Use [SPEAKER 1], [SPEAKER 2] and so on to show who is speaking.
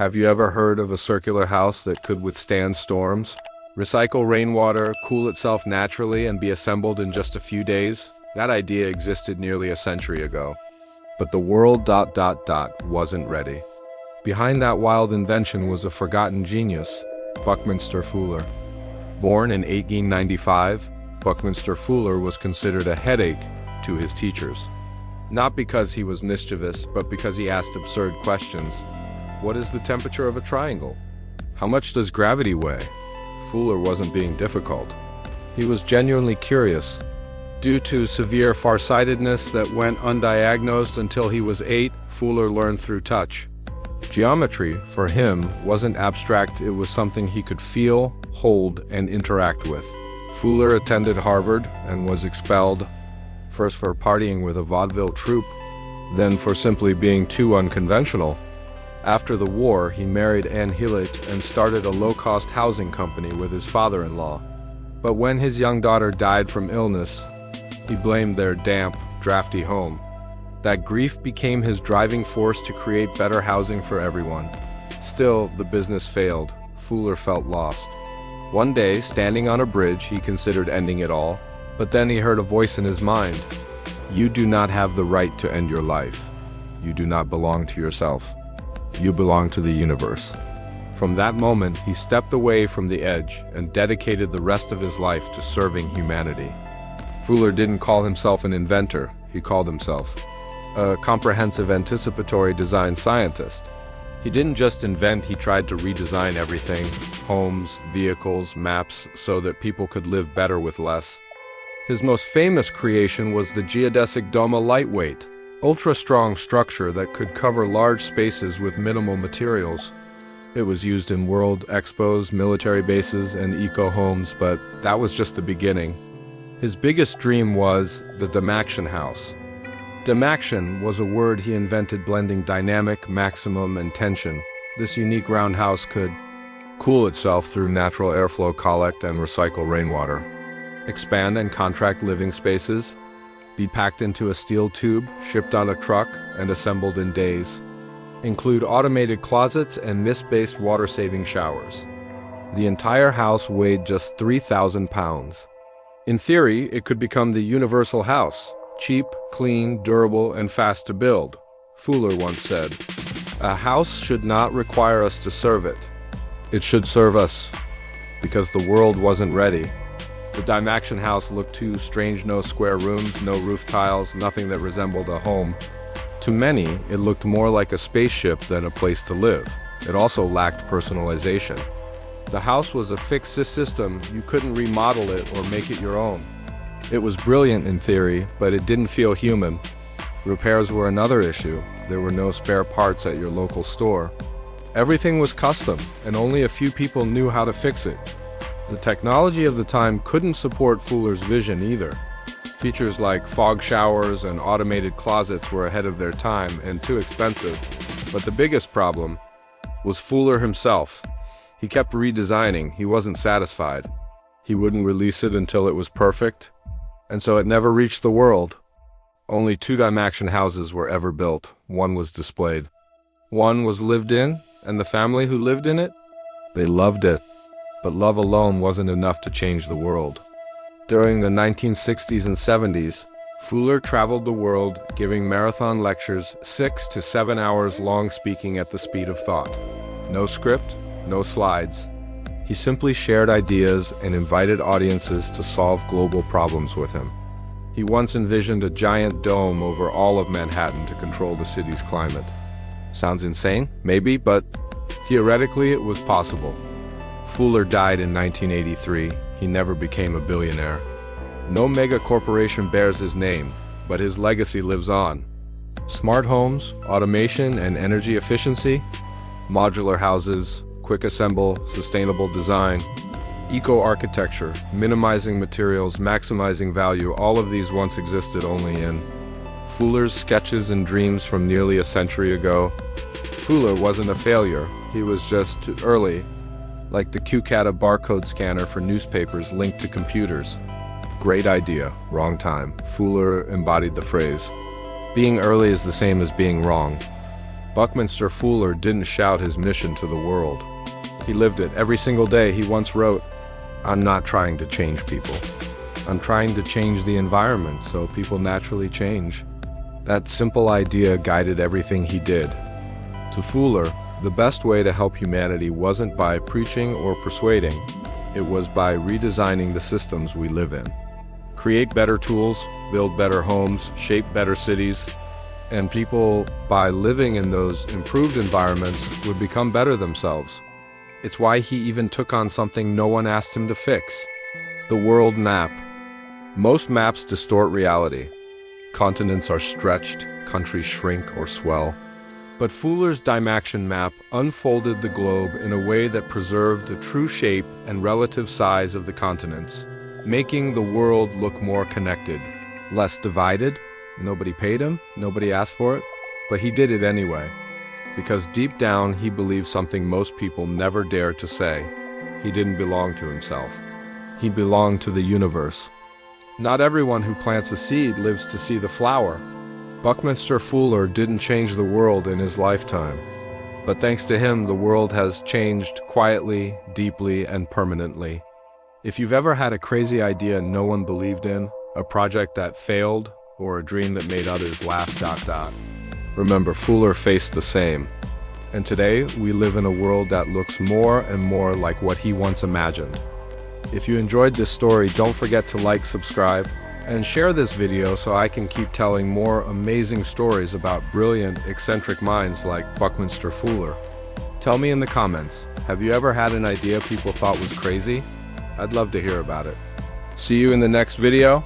[SPEAKER 1] Have you ever heard of a circular house that could withstand storms? Recycle rainwater, cool itself naturally, and be assembled in just a few days? That idea existed nearly a century ago. But the world wasn't ready. Behind that wild invention was a forgotten genius, Buckminster Fuller. Born in 1895, Buckminster Fuller was considered a headache to his teachers. Not because he was mischievous, but because he asked absurd questions. What is the temperature of a triangle? How much does gravity weigh? Fuller wasn't being difficult. He was genuinely curious. Due to severe farsightedness that went undiagnosed until he was 8, Fuller learned through touch. Geometry, for him, wasn't abstract, it was something he could feel, hold, and interact with. Fuller attended Harvard and was expelled, first for partying with a vaudeville troupe, then for simply being too unconventional. After the war, he married Anne Hillett and started a low-cost housing company with his father-in-law. But when his young daughter died from illness, he blamed their damp, drafty home. That grief became his driving force to create better housing for everyone. Still, the business failed. Fuller felt lost. One day, standing on a bridge, he considered ending it all, but then he heard a voice in his mind. You do not have the right to end your life. You do not belong to yourself. You belong to the universe. From that moment, he stepped away from the edge and dedicated the rest of his life to serving humanity. Fuller didn't call himself an inventor, he called himself a comprehensive anticipatory design scientist. He didn't just invent, he tried to redesign everything, homes, vehicles, maps, so that people could live better with less. His most famous creation was the Geodesic dome, a lightweight, ultra-strong structure that could cover large spaces with minimal materials. It was used in world expos, military bases, and eco-homes, but that was just the beginning. His biggest dream was the Dymaxion House. Dymaxion was a word he invented blending dynamic, maximum, and tension. This unique round house could cool itself through natural airflow, collect and recycle rainwater, expand and contract living spaces, be packed into a steel tube, shipped on a truck, and assembled in days, include automated closets and mist-based water-saving showers. The entire house weighed just 3,000 pounds. In theory, it could become the universal house, cheap, clean, durable, and fast to build. Fuller once said, "A house should not require us to serve it. It should serve us," because the world wasn't ready. The Dymaxion House looked too strange, no square rooms, no roof tiles, nothing that resembled a home. To many, it looked more like a spaceship than a place to live. It also lacked personalization. The house was a fixed system, you couldn't remodel it or make it your own. It was brilliant in theory, but it didn't feel human. Repairs were another issue. There were no spare parts at your local store. Everything was custom, and only a few people knew how to fix it. The technology of the time couldn't support Fuller's vision either. Features like fog showers and automated closets were ahead of their time and too expensive. But the biggest problem was Fuller himself. He kept redesigning, he wasn't satisfied. He wouldn't release it until it was perfect, and so it never reached the world. Only 2 Dymaxion houses were ever built. One was displayed. One was lived in, and the family who lived in it, they loved it. But love alone wasn't enough to change the world. During the 1960s and 70s, Fuller traveled the world giving marathon lectures 6 to 7 hours long, speaking at the speed of thought. No script, no slides. He simply shared ideas and invited audiences to solve global problems with him. He once envisioned a giant dome over all of Manhattan to control the city's climate. Sounds insane? Maybe, but theoretically it was possible. Fuller died in 1983. He never became a billionaire. No mega corporation bears his name, but his legacy lives on. Smart homes, automation and energy efficiency, modular houses, quick assemble, sustainable design, eco-architecture, minimizing materials, maximizing value, all of these once existed only in Fuller's sketches and dreams from nearly a century ago. Fuller wasn't a failure, he was just too early, like the QCATA barcode scanner for newspapers linked to computers. Great idea, wrong time. Fuller embodied the phrase, being early is the same as being wrong. Buckminster Fuller didn't shout his mission to the world. He lived it every single day. He once wrote, "I'm not trying to change people. I'm trying to change the environment so people naturally change." That simple idea guided everything he did. To Fuller, the best way to help humanity wasn't by preaching or persuading, it was by redesigning the systems we live in. Create better tools, build better homes, shape better cities, and people, by living in those improved environments, would become better themselves. It's why he even took on something no one asked him to fix: the world map. Most maps distort reality. Continents are stretched, countries shrink or swell. But Fuller's Dymaxion map unfolded the globe in a way that preserved the true shape and relative size of the continents, making the world look more connected, less divided. Nobody paid him, nobody asked for it, but he did it anyway. Because deep down, he believed something most people never dared to say. He didn't belong to himself. He belonged to the universe. Not everyone who plants a seed lives to see the flower. Buckminster Fuller didn't change the world in his lifetime. But thanks to him, the world has changed quietly, deeply, and permanently. If you've ever had a crazy idea no one believed in, a project that failed, or a dream that made others laugh, remember, Fuller faced the same. And today, we live in a world that looks more and more like what he once imagined. If you enjoyed this story, don't forget to like, subscribe, and share this video so I can keep telling more amazing stories about brilliant, eccentric minds like Buckminster Fuller. Tell me in the comments, have you ever had an idea people thought was crazy? I'd love to hear about it. See you in the next video.